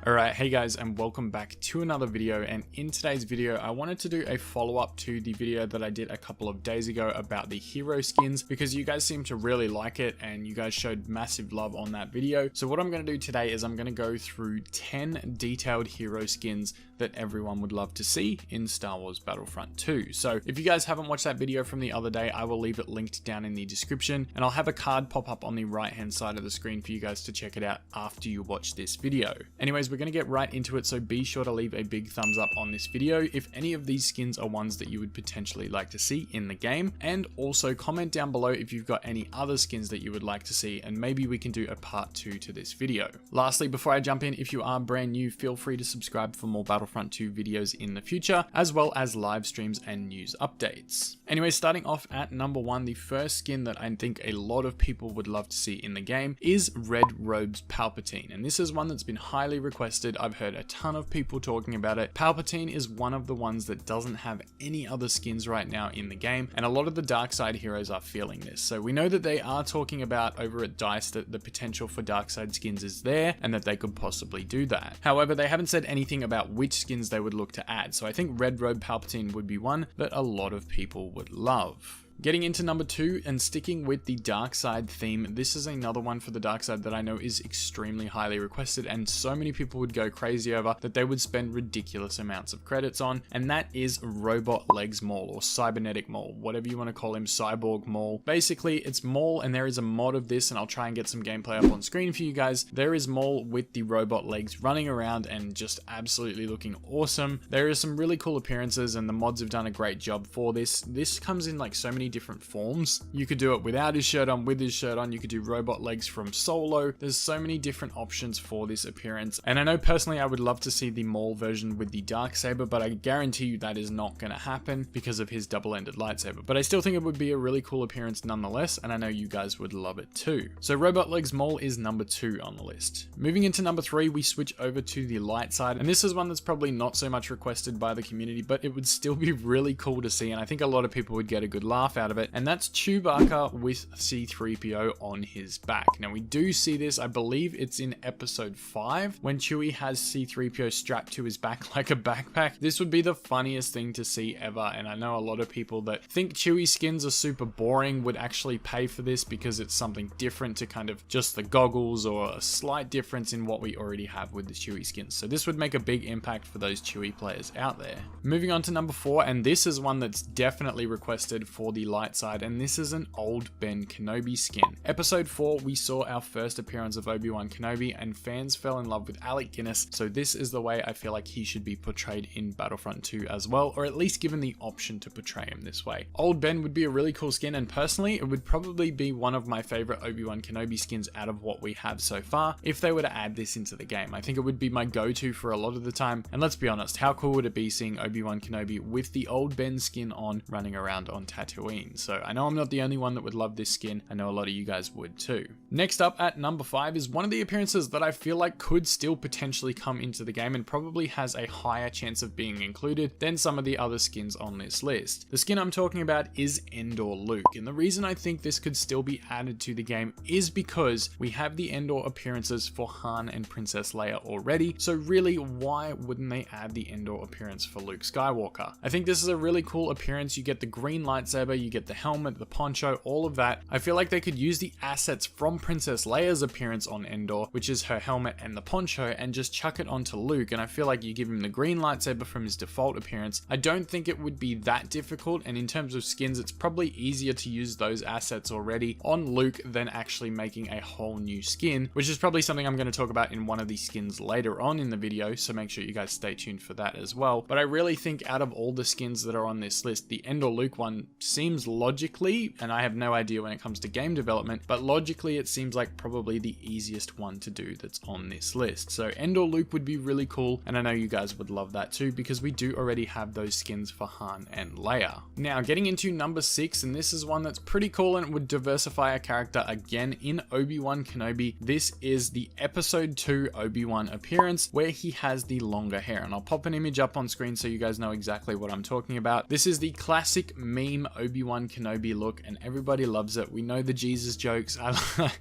Alright, hey guys, and welcome back to another video. And in today's video I wanted to do a follow-up to the video that I did a couple of days ago about the hero skins, because you guys seem to really like it and you guys showed massive love on that video. So what I'm going to do today is I'm going to go through 10 detailed hero skins that everyone would love to see in Star Wars Battlefront 2. So if you guys haven't watched that video from the other day, I will leave it linked down in the description, and I'll have a card pop up on the right hand side of the screen for you guys to check it out after you watch this video. Anyways, we're going to get right into it, so be sure to leave a big thumbs up on this video if any of these skins are ones that you would potentially like to see in the game, and also comment down below if you've got any other skins that you would like to see, and maybe we can do a part 2 to this video. Lastly, before I jump in, if you are brand new, feel free to subscribe for more Battlefront 2 videos in the future, as well as live streams and news updates. Anyway, starting off at number 1, the first skin that I think a lot of people would love to see in the game is Red Robes Palpatine, and this is one that's been highly requested. I've heard a ton of people talking about it. Palpatine is one of the ones that doesn't have any other skins right now in the game, and a lot of the dark side heroes are feeling this. So we know that they are talking about over at DICE that the potential for dark side skins is there and that they could possibly do that. However, they haven't said anything about which skins they would look to add, so I think Red Robe Palpatine would be one that a lot of people would love. Getting into number 2 and sticking with the dark side theme, this is another one for the dark side that I know is extremely highly requested and so many people would go crazy over that they would spend ridiculous amounts of credits on, and that is Robot Legs Maul, or Cybernetic Maul, whatever you want to call him, Cyborg Maul. Basically, it's Maul, and there is a mod of this, and I'll try and get some gameplay up on screen for you guys. There is Maul with the robot legs running around and just absolutely looking awesome. There is some really cool appearances and the mods have done a great job for this. This comes in like so many different forms. You could do it without his shirt on, with his shirt on. You could do robot legs from Solo. There's so many different options for this appearance, and I know personally I would love to see the Maul version with the Darksaber, but I guarantee you that is not going to happen because of his double-ended lightsaber. But I still think it would be a really cool appearance nonetheless, and I know you guys would love it too. So Robot Legs Maul is number 2 on the list. Moving into number 3, we switch over to the light side, and this is one that's probably not so much requested by the community, but it would still be really cool to see, and I think a lot of people would get a good laugh out of it, and that's Chewbacca with C-3PO on his back. Now we do see this, I believe it's in episode 5, when Chewie has C-3PO strapped to his back like a backpack. This would be the funniest thing to see ever, and I know a lot of people that think Chewie skins are super boring would actually pay for this because it's something different to kind of just the goggles, or a slight difference in what we already have with the Chewie skins. So this would make a big impact for those Chewie players out there. Moving on to number 4, and this is one that's definitely requested for the light side, and this is an old Ben Kenobi skin. Episode 4, we saw our first appearance of Obi-Wan Kenobi, and fans fell in love with Alec Guinness, so this is the way I feel like he should be portrayed in Battlefront 2 as well, or at least given the option to portray him this way. Old Ben would be a really cool skin, and personally it would probably be one of my favorite Obi-Wan Kenobi skins out of what we have so far if they were to add this into the game. I think it would be my go-to for a lot of the time, and let's be honest, how cool would it be seeing Obi-Wan Kenobi with the old Ben skin on, running around on Tatooine? So I know I'm not the only one that would love this skin. I know a lot of you guys would too. Next up at number 5 is one of the appearances that I feel like could still potentially come into the game and probably has a higher chance of being included than some of the other skins on this list. The skin I'm talking about is Endor Luke, and the reason I think this could still be added to the game is because we have the Endor appearances for Han and Princess Leia already, so really why wouldn't they add the Endor appearance for Luke Skywalker? I think this is a really cool appearance. You get the green lightsaber, you get the helmet, the poncho, all of that. I feel like they could use the assets from Princess Leia's appearance on Endor, which is her helmet and the poncho, and just chuck it onto Luke, and I feel like you give him the green lightsaber from his default appearance. I don't think it would be that difficult, and in terms of skins, it's probably easier to use those assets already on Luke than actually making a whole new skin, which is probably something I'm going to talk about in one of these skins later on in the video, so make sure you guys stay tuned for that as well. But I really think out of all the skins that are on this list, the Endor Luke one seems logically, and I have no idea when it comes to game development, but logically it seems like probably the easiest one to do that's on this list. So Endor Luke would be really cool, and I know you guys would love that too because we do already have those skins for Han and Leia. Now getting into number 6, and this is one that's pretty cool and would diversify a character again in Obi-Wan Kenobi. This is the episode 2 Obi-Wan appearance where he has the longer hair, and I'll pop an image up on screen so you guys know exactly what I'm talking about. This is the classic meme Obi-Wan Obi-Wan Kenobi look and everybody loves it. We know the Jesus jokes.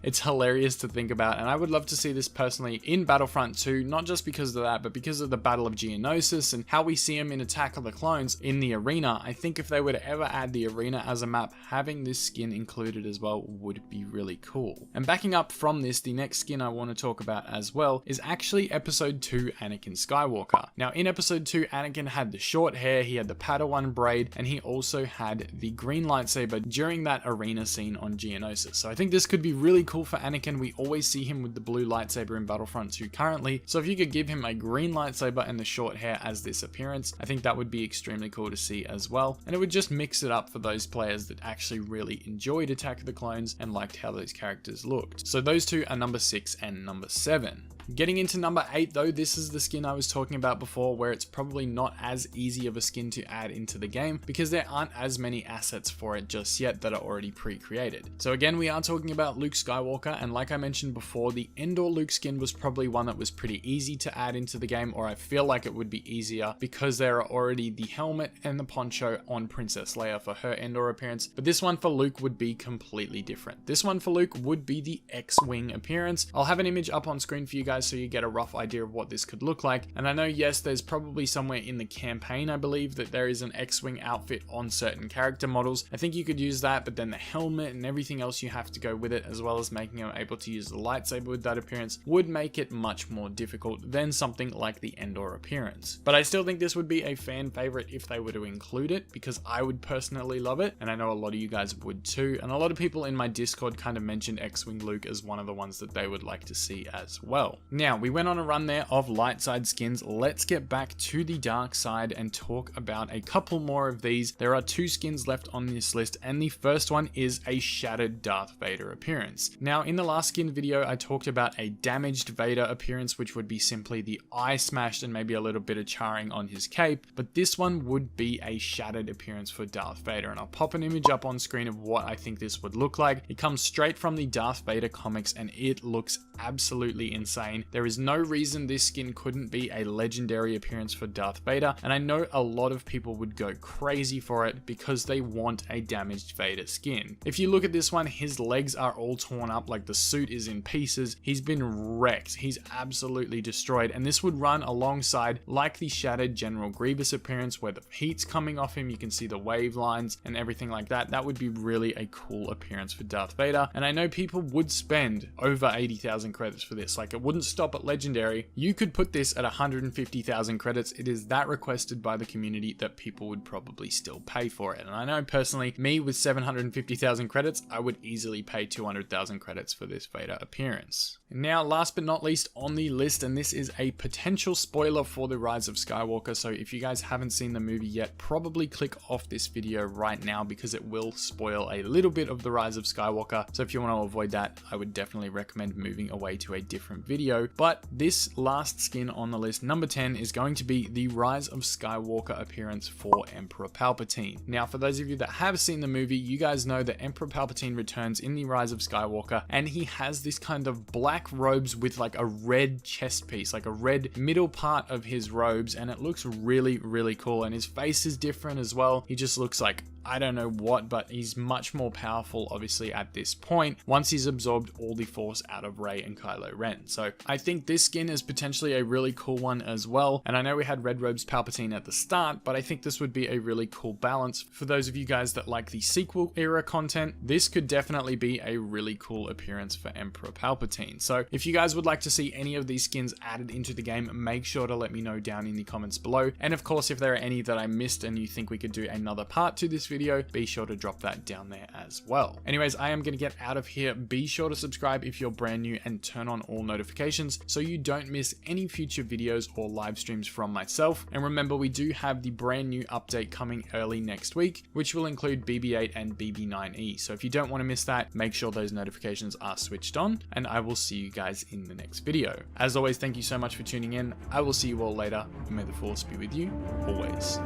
It's hilarious to think about, and I would love to see this personally in Battlefront 2, not just because of that, but because of the Battle of Geonosis and how we see him in Attack of the Clones in the arena. I think if they were to ever add the arena as a map, having this skin included as well would be really cool. And backing up from this, the next skin I want to talk about as well is actually Episode 2 Anakin Skywalker. Now in Episode 2, Anakin had the short hair, he had the Padawan braid, and he also had the green lightsaber during that arena scene on Geonosis. So I think this could be really cool for Anakin. We always see him with the blue lightsaber in Battlefront 2 currently, so if you could give him a green lightsaber and the short hair as this appearance, I think that would be extremely cool to see as well, and it would just mix it up for those players that actually really enjoyed Attack of the Clones and liked how those characters looked. So those two are number 6 and number 7. Getting into number 8 though, this is the skin I was talking about before, where it's probably not as easy of a skin to add into the game because there aren't as many assets for it just yet that are already pre-created. So again, we are talking about Luke Skywalker, and like I mentioned before, the Endor Luke skin was probably one that was pretty easy to add into the game, or I feel like it would be easier because there are already the helmet and the poncho on Princess Leia for her Endor appearance, but this one for Luke would be completely different. This one for Luke would be the X-Wing appearance. I'll have an image up on screen for you guys so you get a rough idea of what this could look like. And I know, yes, there's probably somewhere in the campaign, I believe, that there is an X-Wing outfit on certain character models. I think you could use that, but then the helmet and everything else you have to go with it, as well as making him able to use the lightsaber with that appearance, would make it much more difficult than something like the Endor appearance. But I still think this would be a fan favorite if they were to include it, because I would personally love it, and I know a lot of you guys would too, and a lot of people in my Discord kind of mentioned X-Wing Luke as one of the ones that they would like to see as well. Now, we went on a run there of light side skins. Let's get back to the dark side and talk about a couple more of these. There are 2 skins left on this list, and the first one is a shattered Darth Vader appearance. Now, in the last skin video, I talked about a damaged Vader appearance, which would be simply the eye smashed and maybe a little bit of charring on his cape, but this one would be a shattered appearance for Darth Vader, and I'll pop an image up on screen of what I think this would look like. It comes straight from the Darth Vader comics, and it looks absolutely insane. There is no reason this skin couldn't be a legendary appearance for Darth Vader, and I know a lot of people would go crazy for it because they want a damaged Vader skin. If you look at this one, his legs are all torn up, like the suit is in pieces. He's been wrecked. He's absolutely destroyed, and this would run alongside like the shattered General Grievous appearance where the heat's coming off him, you can see the wave lines and everything like that. That would be really a cool appearance for Darth Vader, and I know people would spend over 80,000 credits for this. Like, it wouldn't stop at legendary. You could put this at 150,000 credits. It is that requested by the community that people would probably still pay for it. And I know personally, me with 750,000 credits, I would easily pay 200,000 credits for this Vader appearance. Now, last but not least on the list, and this is a potential spoiler for The Rise of Skywalker, so if you guys haven't seen the movie yet, probably click off this video right now because it will spoil a little bit of The Rise of Skywalker. So if you want to avoid that, I would definitely recommend moving away to a different video. But this last skin on the list, number 10, is going to be the Rise of Skywalker appearance for Emperor Palpatine. Now, for those of you that have seen the movie, you guys know that Emperor Palpatine returns in the Rise of Skywalker, and he has this kind of black robes with like a red chest piece, like a red middle part of his robes, and it looks really, really cool. And his face is different as well. He just looks like, I don't know what, but he's much more powerful, obviously, at this point, once he's absorbed all the Force out of Rey and Kylo Ren. So I think this skin is potentially a really cool one as well. And I know we had Red Robes Palpatine at the start, but I think this would be a really cool balance. For those of you guys that like the sequel era content, this could definitely be a really cool appearance for Emperor Palpatine. So if you guys would like to see any of these skins added into the game, make sure to let me know down in the comments below. And of course, if there are any that I missed and you think we could do another part to this video, be sure to drop that down there as well. Anyways, I am going to get out of here. Be sure to subscribe if you're brand new and turn on all notifications so you don't miss any future videos or live streams from myself. And remember, we do have the brand new update coming early next week, which will include BB-8 and BB-9E. So if you don't want to miss that, make sure those notifications are switched on, and I will see you guys in the next video. As always, thank you so much for tuning in. I will see you all later. May the Force be with you always.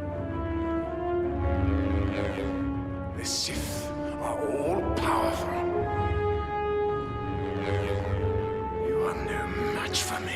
The Sith are all powerful. You are no match for me.